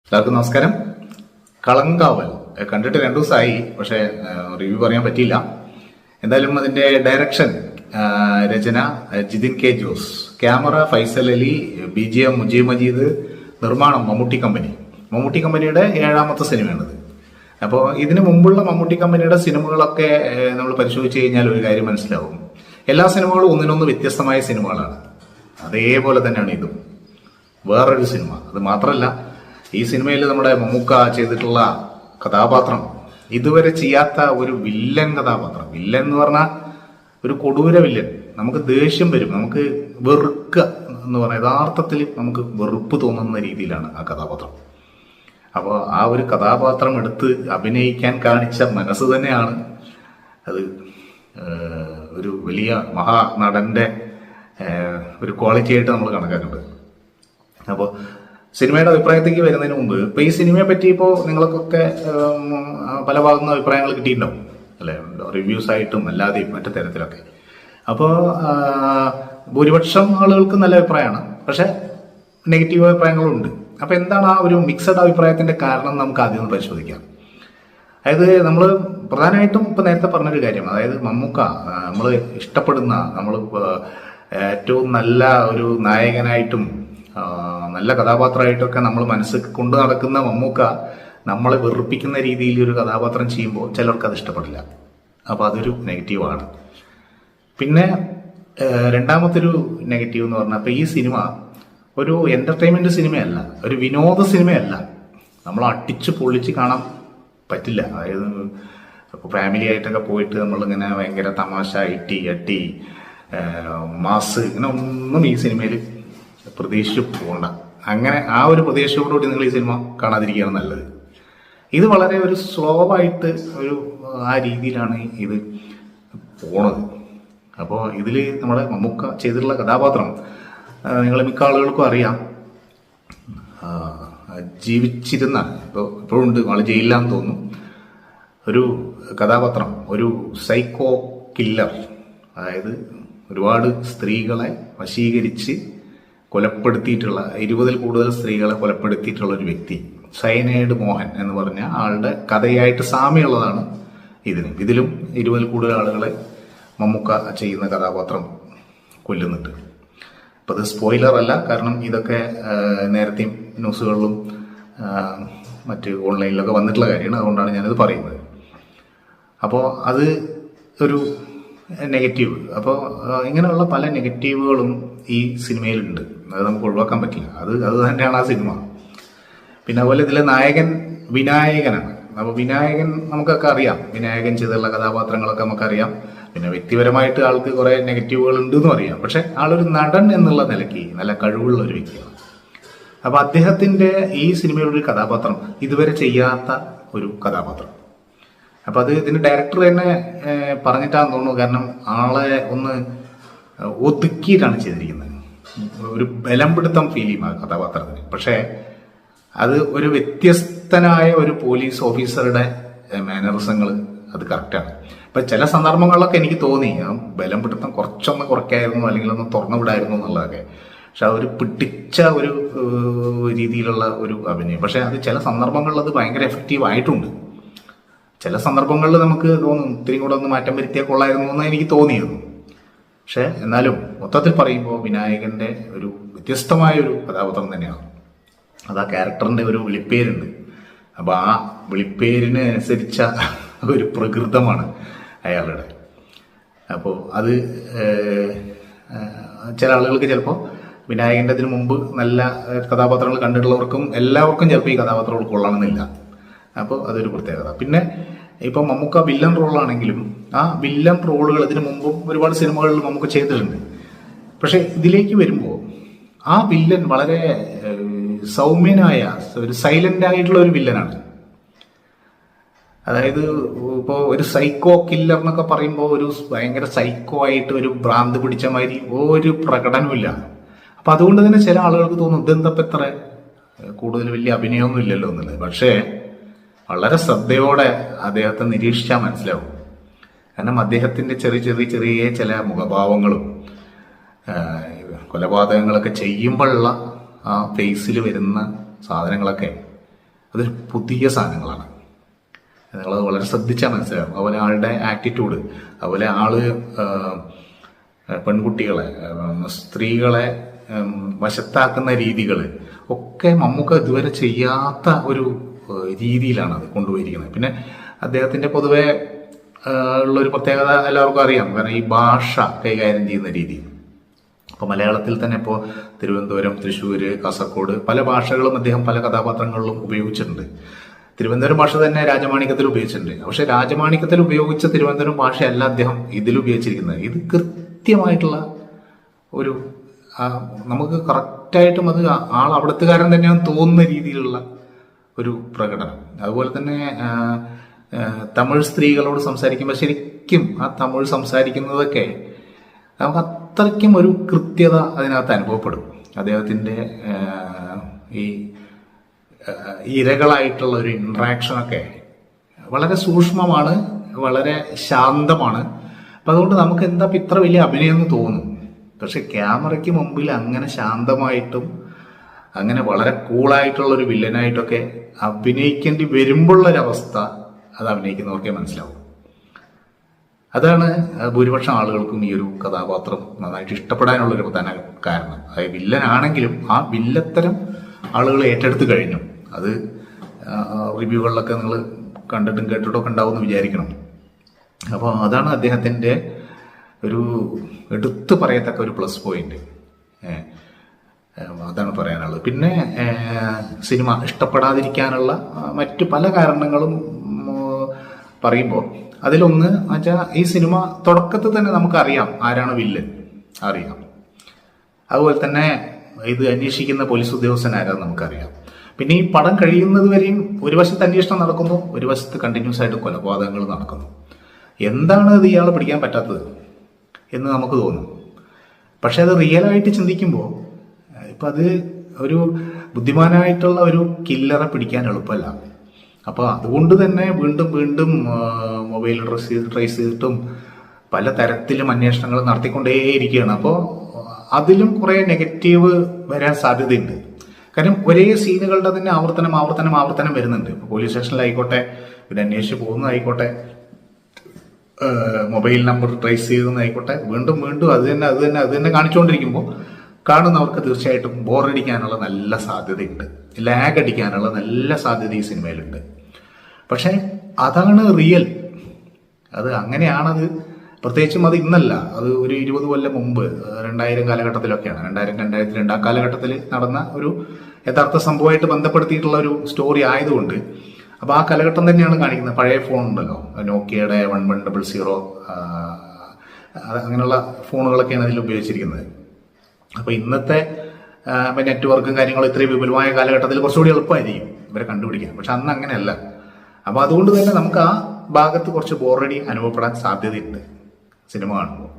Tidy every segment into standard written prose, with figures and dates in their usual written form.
എല്ലാവർക്കും നമസ്കാരം. കളങ്കാവൽ കണ്ടിട്ട് 2 ദിവസമായി, പക്ഷെ റിവ്യൂ പറയാൻ പറ്റിയില്ല. എന്തായാലും അതിന്റെ ഡയറക്ഷൻ, രചന Jithin K Jose, camera Faisal Ali, BGM Mujeeb Majeed, നിർമ്മാണം മമ്മൂട്ടി കമ്പനി. മമ്മൂട്ടി കമ്പനിയുടെ 7ാമത്തെ സിനിമയാണിത്. അപ്പോൾ ഇതിനു മുമ്പുള്ള മമ്മൂട്ടി കമ്പനിയുടെ സിനിമകളൊക്കെ നമ്മൾ പരിശോധിച്ച് കഴിഞ്ഞാൽ ഒരു കാര്യം മനസ്സിലാവും. എല്ലാ സിനിമകളും ഒന്നിനൊന്ന് വ്യത്യസ്തമായ സിനിമകളാണ്. അതേപോലെ തന്നെയാണ് ഇതും വേറൊരു സിനിമ. അത് മാത്രമല്ല, ഈ സിനിമയിൽ നമ്മുടെ മമ്മൂക്ക ചെയ്തിട്ടുള്ള കഥാപാത്രം ഇതുവരെ ചെയ്യാത്ത ഒരു വില്ലൻ കഥാപാത്രം. വില്ലൻ എന്ന് പറഞ്ഞാൽ ഒരു കൊടൂര വില്ലൻ. നമുക്ക് ദേഷ്യം വരും, നമുക്ക് വെറുക്കുക എന്ന് പറഞ്ഞാൽ യഥാർത്ഥത്തിൽ നമുക്ക് വെറുപ്പ് തോന്നുന്ന രീതിയിലാണ് ആ കഥാപാത്രം. അപ്പോൾ ആ ഒരു കഥാപാത്രം എടുത്ത് അഭിനയിക്കാൻ കാണിച്ച മനസ്സ് തന്നെയാണ് അത് ഒരു വലിയ മഹാനടന്റെ ഒരു ക്വാളിറ്റി ആയിട്ട് നമ്മൾ കണക്കാക്കേണ്ടത്. അപ്പോൾ സിനിമയുടെ അഭിപ്രായത്തേക്ക് വരുന്നതിന് മുമ്പ് ഇപ്പൊ ഈ സിനിമയെ പറ്റി ഇപ്പോൾ നിങ്ങൾക്കൊക്കെ പല ഭാഗത്തുനിന്ന് അഭിപ്രായങ്ങൾ കിട്ടിയിട്ടുണ്ടാവും അല്ലെ, റിവ്യൂസ് ആയിട്ടും അല്ലാതെയും മറ്റു തരത്തിലൊക്കെ. അപ്പോൾ ഭൂരിപക്ഷം ആളുകൾക്ക് നല്ല അഭിപ്രായമാണ്, പക്ഷെ നെഗറ്റീവ് അഭിപ്രായങ്ങളുണ്ട്. അപ്പൊ എന്താണ് ആ ഒരു മിക്സഡ് അഭിപ്രായത്തിന്റെ കാരണം നമുക്ക് ആദ്യം ഒന്ന് പരിശോധിക്കാം. അതായത് നമ്മൾ പ്രധാനമായിട്ടും ഇപ്പൊ നേരത്തെ പറഞ്ഞൊരു കാര്യം, അതായത് മമ്മൂക്ക നമ്മൾ ഇഷ്ടപ്പെടുന്ന, നമ്മൾ ഏറ്റവും നല്ല ഒരു നായകനായിട്ടും നല്ല കഥാപാത്രമായിട്ടൊക്കെ നമ്മൾ മനസ്സിൽ കൊണ്ടു നടക്കുന്ന മമ്മൂക്ക നമ്മളെ വെറുപ്പിക്കുന്ന രീതിയിൽ ഒരു കഥാപാത്രം ചെയ്യുമ്പോൾ ചിലർക്ക് അത് ഇഷ്ടപ്പെടില്ല. അപ്പോൾ അതൊരു നെഗറ്റീവാണ്. പിന്നെ രണ്ടാമത്തെ ഒരു നെഗറ്റീവ് എന്ന് പറഞ്ഞാൽ, ഈ സിനിമ ഒരു എന്റർടൈൻമെന്റ് സിനിമയല്ല, ഒരു വിനോദ സിനിമയല്ല. നമ്മൾ അടിച്ച് പൊളിച്ച് കാണാൻ പറ്റില്ല. അതായത് ഫാമിലി ആയിട്ടൊക്കെ പോയിട്ട് നമ്മളിങ്ങനെ ഭയങ്കര തമാശ, അട്ടി മാസ് ഇങ്ങനെ ഒന്നും ഈ സിനിമയിൽ പ്രതീക്ഷിച്ച് പോകണ്ട. അങ്ങനെ ആ ഒരു പ്രതീക്ഷയോടുകൂടി നിങ്ങൾ ഈ സിനിമ കാണാതിരിക്കുകയാണ് നല്ലത്. ഇത് വളരെ ഒരു സ്ലോ ആയിട്ട് ഒരു ആ രീതിയിലാണ് ഇത് പോണത്. അപ്പോൾ ഇതിൽ നമ്മുടെ മമ്മൂക്ക ചെയ്തിട്ടുള്ള കഥാപാത്രം നിങ്ങൾ മിക്ക ആളുകൾക്കും അറിയാം. ജീവിച്ചിരുന്ന, ഇപ്പോഴും ഉണ്ട്, ആള് ജയിലിലാന്ന് തോന്നുന്നു, ഒരു കഥാപാത്രം, ഒരു സൈക്കോ കില്ലർ. അതായത് ഒരുപാട് സ്ത്രീകളെ വശീകരിച്ച് കൊലപ്പെടുത്തിയിട്ടുള്ള, 20ൽ കൂടുതൽ സ്ത്രീകളെ കൊലപ്പെടുത്തിയിട്ടുള്ള ഒരു വ്യക്തി, സൈനൈഡ് മോഹൻ എന്ന് പറഞ്ഞ ആളുടെ കഥയായിട്ട് സാമ്യമുള്ളതാണ് ഇതിലും 20ൽ കൂടുതൽ ആളുകളെ മമ്മൂക്ക ചെയ്യുന്ന കഥാപാത്രം കൊല്ലുന്നുണ്ട്. അപ്പം അത് സ്പോയിലർ അല്ല, കാരണം ഇതൊക്കെ നേരത്തെയും ന്യൂസുകളിലും മറ്റ് ഓൺലൈനിലൊക്കെ വന്നിട്ടുള്ള കാര്യമാണ്. അതുകൊണ്ടാണ് ഞാനിത് പറയുന്നത്. അപ്പോൾ അത് ഒരു നെഗറ്റീവ്. അപ്പോൾ ഇങ്ങനെയുള്ള പല നെഗറ്റീവുകളും ഈ സിനിമയിലുണ്ട്. അത് നമുക്ക് ഒഴിവാക്കാൻ പറ്റില്ല. അത് തന്നെയാണ് ആ സിനിമ. പിന്നെ അതുപോലെ ഇതിലെ നായകൻ വിനായകനാണ്. അപ്പോൾ വിനായകൻ നമുക്കൊക്കെ അറിയാം, വിനായകൻ ചെയ്തുള്ള കഥാപാത്രങ്ങളൊക്കെ നമുക്കറിയാം. പിന്നെ വ്യക്തിപരമായിട്ട് ആൾക്ക് കുറെ നെഗറ്റീവുകൾ ഉണ്ടെന്നും അറിയാം. പക്ഷെ ആളൊരു നടൻ എന്നുള്ള നിലയ്ക്ക് നല്ല കഴിവുള്ള ഒരു വ്യക്തിയാണ്. അപ്പൊ അദ്ദേഹത്തിന്റെ ഈ സിനിമയിലൊരു കഥാപാത്രം ഇതുവരെ ചെയ്യാത്ത ഒരു കഥാപാത്രം. അപ്പൊ അത് ഇതിന്റെ ഡയറക്ടർ തന്നെ പറഞ്ഞിട്ടാന്ന് തോന്നുന്നു. കാരണം ആളെ ഒന്ന് ഒതുക്കിയിട്ടാണ് ചെയ്തിരിക്കുന്നത്. ഒരു ബലം പിടുത്തം ഫീൽ ചെയ്യും ആ കഥാപാത്രത്തിന്. പക്ഷെ അത് ഒരു വ്യത്യസ്തനായ ഒരു പോലീസ് ഓഫീസറുടെ മാനറിസങ്ങൾ അത് കറക്റ്റാണ്. ഇപ്പൊ ചില സന്ദർഭങ്ങളിലൊക്കെ എനിക്ക് തോന്നി ബലം പിടുത്തം കുറച്ചൊന്ന് കുറയ്ക്കായിരുന്നു, അല്ലെങ്കിൽ ഒന്ന് തുറന്നു വിടായിരുന്നു എന്നുള്ളതൊക്കെ. പക്ഷെ ഒരു പിടിച്ച ഒരു രീതിയിലുള്ള ഒരു അഭിനയം. പക്ഷെ അത് ചില സന്ദർഭങ്ങളിൽ അത് ഭയങ്കര എഫക്റ്റീവ് ആയിട്ടുണ്ട്. ചില സന്ദർഭങ്ങളിൽ നമുക്ക് തോന്നും ഇത്തിരി കൂടെ ഒന്ന് മാറ്റം വരുത്തിയാൽ കൊള്ളായിരുന്നു എന്ന് എനിക്ക് തോന്നിയിരുന്നു. പക്ഷെ എന്നാലും മൊത്തത്തിൽ പറയുമ്പോൾ വിനായകന്റെ ഒരു വ്യത്യസ്തമായ ഒരു കഥാപാത്രം തന്നെയാണ്. അത് ആ ക്യാരക്ടറിന്റെ ഒരു വിളിപ്പേരുണ്ട്. അപ്പൊ ആ വിളിപ്പേരിന് അനുസരിച്ച ഒരു പ്രകൃതമാണ് അയാളുടെ. അപ്പോൾ അത് ചില ആളുകൾക്ക് ചിലപ്പോൾ വിനായകന്റെ അതിനു മുമ്പ് നല്ല കഥാപാത്രങ്ങൾ കണ്ടിട്ടുള്ളവർക്കും എല്ലാവർക്കും ചിലപ്പോൾ ഈ കഥാപാത്രം ഉൾക്കൊള്ളണമെന്നില്ല. അപ്പോൾ അതൊരു പ്രത്യേകത. പിന്നെ ഇപ്പൊ മമ്മൂക്ക വില്ലൻ റോളാണെങ്കിലും ആ വില്ലൻ റോളുകൾ ഇതിനു മുമ്പും ഒരുപാട് സിനിമകളിൽ മമ്മൂക്ക ചെയ്തിട്ടുണ്ട്. പക്ഷെ ഇതിലേക്ക് വരുമ്പോൾ ആ വില്ലൻ വളരെ സൗമ്യനായ, ഒരു സൈലന്റ് ആയിട്ടുള്ള ഒരു വില്ലനാണ്. അതായത് ഇപ്പോൾ ഒരു സൈക്കോ കില്ലർ എന്നൊക്കെ പറയുമ്പോൾ ഒരു ഭയങ്കര സൈക്കോ ആയിട്ട് ഒരു ഭ്രാന്ത് പിടിച്ച മാതിരി ഒരു പ്രകടനമില്ല. അപ്പൊ അതുകൊണ്ട് തന്നെ ചില ആളുകൾക്ക് തോന്നും ഇതെന്തപ്പം ഇത്ര കൂടുതൽ വലിയ അഭിനയമൊന്നും ഇല്ലല്ലോ എന്നുള്ളത്. പക്ഷേ വളരെ ശ്രദ്ധയോടെ അദ്ദേഹത്തെ നിരീക്ഷിച്ചാൽ മനസ്സിലാവും. കാരണം അദ്ദേഹത്തിന്റെ ചെറിയ ചില മുഖഭാവങ്ങളും കൊലപാതകങ്ങളൊക്കെ ചെയ്യുമ്പോഴുള്ള ആ ഫേസിൽ വരുന്ന സാധനങ്ങളൊക്കെ അതൊരു പുതിയ സാധനങ്ങളാണ്. നിങ്ങളത് വളരെ ശ്രദ്ധിച്ചാൽ മനസ്സിലാവും. അതുപോലെ ആളുടെ ആറ്റിറ്റ്യൂഡ്, അതുപോലെ ആള് പെൺകുട്ടികളെ, സ്ത്രീകളെ വശത്താക്കുന്ന രീതികൾ ഒക്കെ മമ്മൂക്ക ഇതുവരെ ചെയ്യാത്ത ഒരു രീതിയിലാണ് അത് കൊണ്ടുപോയിരിക്കുന്നത്. പിന്നെ അദ്ദേഹത്തിന്റെ പൊതുവെ ഉള്ളൊരു പ്രത്യേകത എല്ലാവർക്കും അറിയാം. കാരണം ഈ ഭാഷ കൈകാര്യം ചെയ്യുന്ന രീതി. അപ്പോൾ മലയാളത്തിൽ തന്നെ ഇപ്പോൾ തിരുവനന്തപുരം, തൃശ്ശൂര്, കാസർഗോഡ് പല ഭാഷകളും അദ്ദേഹം പല കഥാപാത്രങ്ങളിലും ഉപയോഗിച്ചിട്ടുണ്ട്. തിരുവനന്തപുരം ഭാഷ തന്നെ രാജമാണിക്യത്തിൽ ഉപയോഗിച്ചിട്ടുണ്ട്. പക്ഷെ രാജമാണിക്യത്തിൽ ഉപയോഗിച്ച തിരുവനന്തപുരം ഭാഷയല്ല അദ്ദേഹം ഇതിൽ ഉപയോഗിച്ചിരിക്കുന്നത്. ഇത് കൃത്യമായിട്ടുള്ള ഒരു നമുക്ക് കറക്റ്റായിട്ടും അത് ആൾ അവിടുത്തുകാരൻ തന്നെയാണെന്ന് തോന്നുന്ന രീതിയിലുള്ള ഒരു പ്രകടനം. അതുപോലെ തന്നെ തമിഴ് സ്ത്രീകളോട് സംസാരിക്കുമ്പോൾ ശരിക്കും ആ തമിഴ് സംസാരിക്കുന്നതൊക്കെ നമുക്ക് അത്രയ്ക്കും ഒരു കൃത്യത അതിനകത്ത് അനുഭവപ്പെടും. അദ്ദേഹത്തിൻ്റെ ഈ ഇരകളായിട്ടുള്ള ഒരു ഇൻട്രാക്ഷനൊക്കെ വളരെ സൂക്ഷ്മമാണ്, വളരെ ശാന്തമാണ്. അപ്പം അതുകൊണ്ട് നമുക്ക് എന്താ ഇത്ര വലിയ അഭിനയം എന്ന് തോന്നും. പക്ഷെ ക്യാമറയ്ക്ക് മുമ്പിൽ അങ്ങനെ ശാന്തമായിട്ടും അങ്ങനെ വളരെ കൂളായിട്ടുള്ള ഒരു വില്ലനായിട്ടൊക്കെ അഭിനയിക്കേണ്ടി വരുമ്പോഴുള്ളൊരവസ്ഥ അത് അഭിനയിക്കുന്നവർക്കേ മനസ്സിലാവും. അതാണ് ഭൂരിപക്ഷം ആളുകൾക്കും ഈ ഒരു കഥാപാത്രം നന്നായിട്ട് ഇഷ്ടപ്പെടാനുള്ളൊരു പ്രധാന കാരണം. അതായത് വില്ലനാണെങ്കിലും ആ വില്ലത്തരം ആളുകൾ ഏറ്റെടുത്ത് കഴിഞ്ഞു. അത് റിവ്യൂകളിലൊക്കെ നിങ്ങൾ കണ്ടിട്ടും കേട്ടിട്ടൊക്കെ ഉണ്ടാവും എന്ന് വിചാരിക്കണം. അപ്പോൾ അതാണ് അദ്ദേഹത്തിൻ്റെ ഒരു എടുത്തു പറയത്തക്ക ഒരു പ്ലസ് പോയിന്റ്. അതാണ് പറയാനുള്ളത്. പിന്നെ സിനിമ ഇഷ്ടപ്പെടാതിരിക്കാനുള്ള മറ്റു പല കാരണങ്ങളും പറയുമ്പോൾ അതിലൊന്ന് വെച്ചാൽ ഈ സിനിമ തുടക്കത്തിൽ തന്നെ നമുക്കറിയാം ആരാണ് വില്ലൻ, അറിയാം. അതുപോലെ തന്നെ ഇത് അന്വേഷിക്കുന്ന പോലീസ് ഉദ്യോഗസ്ഥൻ ആരാന്ന് നമുക്കറിയാം. പിന്നെ ഈ പടം കഴിയുന്നത് വരെയും ഒരു വശത്ത് അന്വേഷണം നടക്കുന്നു, ഒരു വശത്ത് കണ്ടിന്യൂസ് ആയിട്ട് കൊലപാതകങ്ങൾ നടക്കുന്നു. എന്താണ് ഇത് ഇയാളെ പിടിക്കാൻ പറ്റാത്തത് എന്ന് നമുക്ക് തോന്നും. പക്ഷെ അത് റിയലായിട്ട് ചിന്തിക്കുമ്പോൾ ഇപ്പം അത് ഒരു ബുദ്ധിമാനായിട്ടുള്ള ഒരു കില്ലറെ പിടിക്കാൻ എളുപ്പമല്ല. അപ്പോൾ അതുകൊണ്ട് തന്നെ വീണ്ടും വീണ്ടും മൊബൈൽ ട്രേസ് ചെയ്തിട്ടും പല തരത്തിലും അന്വേഷണങ്ങൾ നടത്തിക്കൊണ്ടേയിരിക്കുകയാണ്. അപ്പോൾ അതിലും കുറേ നെഗറ്റീവ് വരാൻ സാധ്യതയുണ്ട്. കാര്യം ഒരേ സീനുകളുടെ തന്നെ ആവർത്തനം വരുന്നുണ്ട്. ഇപ്പോൾ പോലീസ് സ്റ്റേഷനിലായിക്കോട്ടെ, പിന്നെ അന്വേഷിച്ച് പോകുന്നതായിക്കോട്ടെ, മൊബൈൽ നമ്പർ ട്രേസ് ചെയ്യുന്നതായിക്കോട്ടെ, വീണ്ടും വീണ്ടും അത് തന്നെ കാണിച്ചുകൊണ്ടിരിക്കുമ്പോൾ കാണുന്നവർക്ക് തീർച്ചയായിട്ടും ബോറടിക്കാനുള്ള നല്ല സാധ്യതയുണ്ട്, ലാഗ് അടിക്കാനുള്ള നല്ല സാധ്യത ഈ സിനിമയിലുണ്ട്. പക്ഷെ അതാണ് റിയൽ, അത് അങ്ങനെയാണത്. പ്രത്യേകിച്ചും അത് ഇന്നല്ല, അത് ഒരു 20 കൊല്ലം മുമ്പ് 2000 കാലഘട്ടത്തിലൊക്കെയാണ്. 2002 ആ കാലഘട്ടത്തിൽ നടന്ന ഒരു യഥാർത്ഥ സംഭവമായിട്ട് ബന്ധപ്പെടുത്തിയിട്ടുള്ള ഒരു സ്റ്റോറി ആയതുകൊണ്ട് അപ്പോൾ ആ കാലഘട്ടം തന്നെയാണ് കാണിക്കുന്നത്. പഴയ ഫോൺ ഉണ്ടല്ലോ, നോക്കിയയുടെ 1100 അങ്ങനെയുള്ള ഫോണുകളൊക്കെയാണ് അതിൽ ഉപയോഗിച്ചിരിക്കുന്നത്. അപ്പോൾ ഇന്നത്തെ നെറ്റ്വർക്കും കാര്യങ്ങളും ഇത്രയും വിപുലമായ കാലഘട്ടത്തിൽ കുറച്ചുകൂടി എളുപ്പമായിരിക്കും ഇവരെ കണ്ടുപിടിക്കാൻ. പക്ഷെ അന്ന് അങ്ങനെയല്ല. അപ്പോൾ അതുകൊണ്ട് തന്നെ നമുക്ക് ആ ഭാഗത്ത് കുറച്ച് ബോറടി അനുഭവപ്പെടാൻ സാധ്യതയുണ്ട് സിനിമ കാണുമ്പോൾ.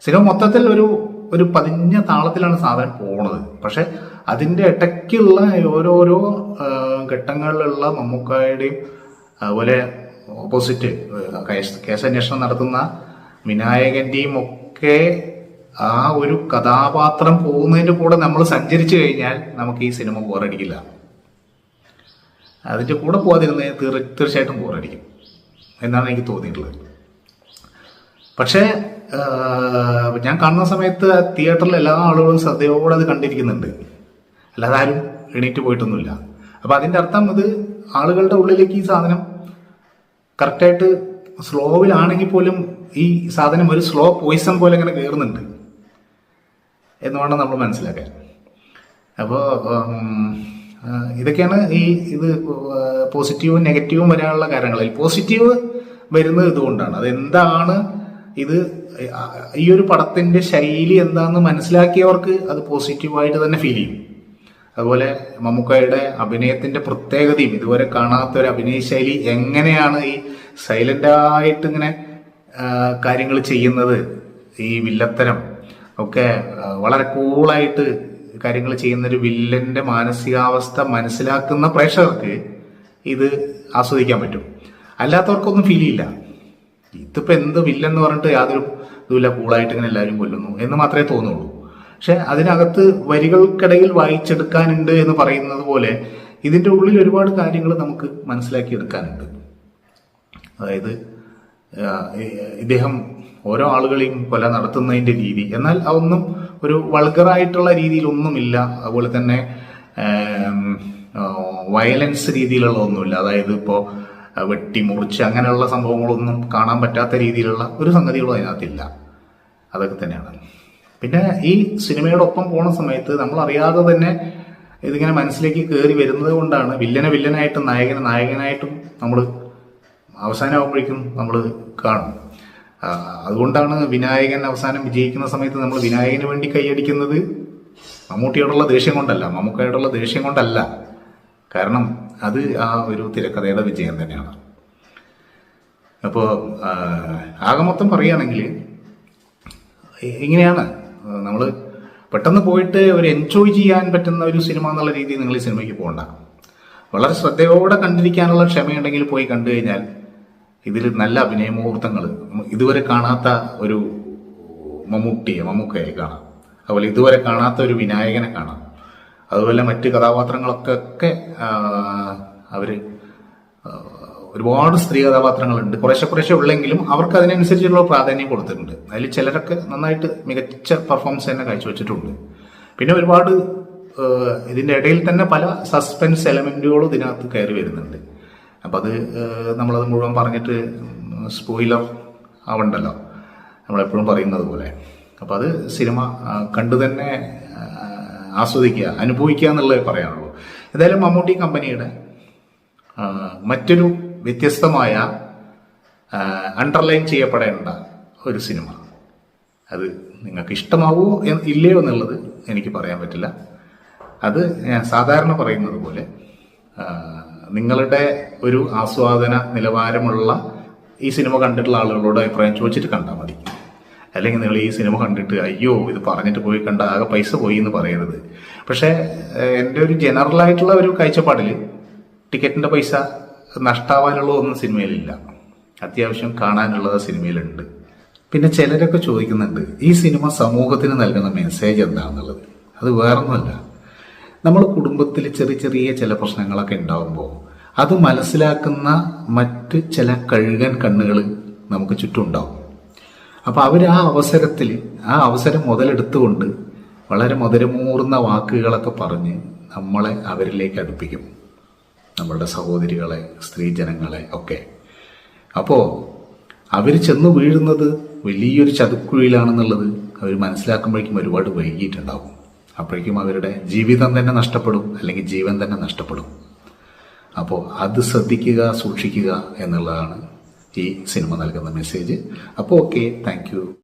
സിനിമ മൊത്തത്തിൽ ഒരു പതിഞ്ഞ താളത്തിലാണ് സാധനം പോണത്. പക്ഷെ അതിൻ്റെ ഇടയ്ക്കുള്ള ഓരോരോ ഘട്ടങ്ങളിലുള്ള മമ്മൂക്കായുടെയും അതുപോലെ ഓപ്പോസിറ്റ് കേസന്വേഷണം നടത്തുന്ന വിനായകന്റെയും ഒക്കെ ആ ഒരു കഥാപാത്രം പോകുന്നതിൻ്റെ കൂടെ നമ്മൾ സഞ്ചരിച്ചു കഴിഞ്ഞാൽ നമുക്ക് ഈ സിനിമ ബോറടിക്കില്ല. അതിൻ്റെ കൂടെ പോകാതിരുന്ന തീർച്ചയായിട്ടും ബോറടിക്കും എന്നാണ് എനിക്ക് തോന്നിയിട്ടുള്ളത്. പക്ഷേ ഞാൻ കാണുന്ന സമയത്ത് തിയേറ്ററിൽ എല്ലാ ആളുകളും ശ്രദ്ധയോടെ അത് കണ്ടിരിക്കുന്നുണ്ട്, അല്ലാതെ ആരും എണീറ്റ് പോയിട്ടൊന്നുമില്ല. അപ്പം അതിൻ്റെ അർത്ഥം ഇത് ആളുകളുടെ ഉള്ളിലേക്ക് ഈ സാധനം കറക്റ്റായിട്ട് സ്ലോവിലാണെങ്കിൽ പോലും ഈ സാധനം ഒരു സ്ലോ പോയിസൺ പോലെ ഇങ്ങനെ കയറുന്നുണ്ട് എന്ന് വേണം നമ്മൾ മനസ്സിലാക്കാൻ. അപ്പോൾ ഇതൊക്കെയാണ് ഇത് പോസിറ്റീവും നെഗറ്റീവും വരാനുള്ള കാരണങ്ങൾ. പോസിറ്റീവ് വരുന്നത് ഇതുകൊണ്ടാണ്. അതെന്താണ് ഇത്, ഈ ഒരു പടത്തിന്റെ ശൈലി എന്താണെന്ന് മനസ്സിലാക്കിയവർക്ക് അത് പോസിറ്റീവായിട്ട് തന്നെ ഫീൽ ചെയ്യും. അതുപോലെ മമ്മൂക്കയുടെ അഭിനയത്തിന്റെ പ്രത്യേകതയും ഇതുവരെ കാണാത്ത ഒരു അഭിനയ ശൈലി, എങ്ങനെയാണ് ഈ സൈലന്റായിട്ട് ഇങ്ങനെ കാര്യങ്ങൾ ചെയ്യുന്നത്, ഈ വില്ലത്തരം ഒക്കെ വളരെ കൂളായിട്ട് കാര്യങ്ങൾ ചെയ്യുന്ന ഒരു വില്ലന്റെ മാനസികാവസ്ഥ മനസ്സിലാക്കുന്ന പ്രേക്ഷകർക്ക് ഇത് ആസ്വദിക്കാൻ പറ്റും. അല്ലാത്തവർക്കൊന്നും ഫീൽ ചെയ്യില്ല. ഇതിപ്പോ എന്ത് വില്ലൻ എന്ന് പറഞ്ഞിട്ട് യാതൊരു ഇതുമില്ല, കൂളായിട്ട് ഇങ്ങനെ എല്ലാവരും കൊല്ലുന്നു എന്ന് മാത്രമേ തോന്നുള്ളൂ. പക്ഷെ അതിനകത്ത് വരികൾക്കിടയിൽ വായിച്ചെടുക്കാനുണ്ട് എന്ന് പറയുന്നത് പോലെ ഇതിന്റെ ഉള്ളിൽ ഒരുപാട് കാര്യങ്ങൾ നമുക്ക് മനസ്സിലാക്കി എടുക്കാനുണ്ട്. അതായത് ഇദ്ദേഹം ഓരോ ആളുകളെയും കൊല നടത്തുന്നതിന്റെ രീതി, എന്നാൽ അതൊന്നും ഒരു വൾഗറായിട്ടുള്ള രീതിയിലൊന്നുമില്ല. അതുപോലെ തന്നെ വയലൻസ് രീതിയിലുള്ള ഒന്നുമില്ല. അതായത് ഇപ്പോൾ വെട്ടി മുറിച്ച് അങ്ങനെയുള്ള സംഭവങ്ങളൊന്നും കാണാൻ പറ്റാത്ത രീതിയിലുള്ള ഒരു സംഗതികളും അതിനകത്തില്ല. അതൊക്കെ തന്നെയാണ്. പിന്നെ ഈ സിനിമയുടെ ഒപ്പം പോണ സമയത്ത് നമ്മൾ അറിയാതെ തന്നെ ഇതിങ്ങനെ മനസ്സിലേക്ക് കയറി വരുന്നത് കൊണ്ടാണ് വില്ലനായിട്ടും നായകനായിട്ടും നമ്മൾ അവസാനമാകുമ്പോഴേക്കും നമ്മൾ കാണും. അതുകൊണ്ടാണ് വിനായകൻ അവസാനം വിജയിക്കുന്ന സമയത്ത് നമ്മൾ വിനായകന് വേണ്ടി കൈയടിക്കുന്നത് മമ്മൂട്ടിയോടുള്ള ദേഷ്യം കൊണ്ടല്ല, മമ്മൂക്കയോടുള്ള ദേഷ്യം കൊണ്ടല്ല. കാരണം അത് ആ ഒരു തിരക്കഥയുടെ വിജയം തന്നെയാണ്. അപ്പോൾ ആകെ മൊത്തം പറയുകയാണെങ്കിൽ ഇങ്ങനെയാണ്. നമ്മൾ പെട്ടെന്ന് പോയിട്ട് ഒരു എൻജോയ് ചെയ്യാൻ പറ്റുന്ന ഒരു സിനിമ എന്നുള്ള രീതിയിൽ നിങ്ങൾ ഈ സിനിമയ്ക്ക് പോകണ്ട. വളരെ ശ്രദ്ധയോടെ കണ്ടിരിക്കാനുള്ള ക്ഷമയുണ്ടെങ്കിൽ പോയി കണ്ടു കഴിഞ്ഞാൽ ഇതിൽ നല്ല അഭിനയ മുഹൂർത്തങ്ങൾ, ഇതുവരെ കാണാത്ത ഒരു മമ്മൂക്കയെ കാണാം. അതുപോലെ ഇതുവരെ കാണാത്ത ഒരു വിനായകനെ കാണാം. അതുപോലെ മറ്റ് കഥാപാത്രങ്ങളൊക്കെ അവര് ഒരുപാട് സ്ത്രീ കഥാപാത്രങ്ങളുണ്ട്. കുറേശ്ശെ ഉള്ളെങ്കിലും അവർക്ക് അതിനനുസരിച്ചുള്ള പ്രാധാന്യം കൊടുത്തിട്ടുണ്ട്. അതിൽ ചിലരൊക്കെ നന്നായിട്ട് മികച്ച പെർഫോമൻസ് തന്നെ കാഴ്ചവെച്ചിട്ടുണ്ട്. പിന്നെ ഒരുപാട് ഇതിന്റെ ഇടയിൽ തന്നെ പല സസ്പെൻസ് എലമെന്റുകളും ഇതിനകത്ത് കയറി വരുന്നുണ്ട്. അപ്പം അത് നമ്മളത് മുഴുവൻ പറഞ്ഞിട്ട് സ്പോയിലർ ആവണ്ടല്ലോ, നമ്മളെപ്പോഴും പറയുന്നത് പോലെ. അപ്പം അത് സിനിമ കണ്ടു തന്നെ ആസ്വദിക്കുക, അനുഭവിക്കുക എന്നുള്ളത് പറയാനുള്ളൂ. എന്തായാലും മമ്മൂട്ടി കമ്പനിയുടെ മറ്റൊരു വ്യത്യസ്തമായ അണ്ടർലൈൻ ചെയ്യപ്പെടേണ്ട ഒരു സിനിമ, അത് നിങ്ങൾക്ക് ഇഷ്ടമാവോ ഇല്ലയോ എന്നുള്ളത് എനിക്ക് പറയാൻ പറ്റില്ല. അത് ഞാൻ സാധാരണ പറയുന്നത് പോലെ നിങ്ങളുടെ ഒരു ആസ്വാദന നിലവാരമുള്ള ഈ സിനിമ കണ്ടിട്ടുള്ള ആളുകളോട് അഭിപ്രായം ചോദിച്ചിട്ട് കണ്ടാൽ മതി. അല്ലെങ്കിൽ നിങ്ങൾ ഈ സിനിമ കണ്ടിട്ട് അയ്യോ ഇത് പറഞ്ഞിട്ട് പോയി കണ്ട ആകെ പൈസ പോയി എന്ന് പറയരുത്. പക്ഷേ എൻ്റെ ഒരു ജനറലായിട്ടുള്ള ഒരു കാഴ്ചപ്പാടിൽ ടിക്കറ്റിന്റെ പൈസ നഷ്ടാവാനുള്ള ഒന്നും സിനിമയിലില്ല. അത്യാവശ്യം കാണാനുള്ളത് സിനിമയിലുണ്ട്. പിന്നെ ചിലരൊക്കെ ചോദിക്കുന്നുണ്ട് ഈ സിനിമ സമൂഹത്തിന് നൽകുന്ന മെസ്സേജ് എന്താണെന്നുള്ളത്. അത് വേറൊന്നുമല്ല, നമ്മൾ കുടുംബത്തിൽ ചെറിയ ചില പ്രശ്നങ്ങളൊക്കെ ഉണ്ടാവുമ്പോൾ അത് മനസ്സിലാക്കുന്ന മറ്റ് ചില കഴുകൻ കണ്ണുകൾ നമുക്ക് ചുറ്റും ഉണ്ടാവും. അപ്പൊ അവർ ആ അവസരം മുതലെടുത്തുകൊണ്ട് വളരെ മധുരമൂർന്ന വാക്കുകളൊക്കെ പറഞ്ഞ് നമ്മളെ അവരിലേക്ക് അടുപ്പിക്കും, നമ്മളുടെ സഹോദരികളെ, സ്ത്രീജനങ്ങളെ ഒക്കെ. അപ്പോൾ അവർ ചെന്ന് വീഴുന്നത് വലിയൊരു ചതുക്കുഴിയിലാണെന്നുള്ളത് അവർ മനസ്സിലാക്കുമ്പോഴേക്കും ഒരുപാട് വൈകിയിട്ടുണ്ടാവും. അപ്പോഴേക്കും അവരുടെ ജീവിതം തന്നെ നഷ്ടപ്പെടും, അല്ലെങ്കിൽ ജീവൻ തന്നെ നഷ്ടപ്പെടും. അപ്പോൾ അത് ശ്രദ്ധിക്കുക, സൂക്ഷിക്കുക എന്നുള്ളതാണ് ഈ സിനിമ നൽകുന്ന മെസ്സേജ്. അപ്പോൾ ഓക്കെ, താങ്ക് യു.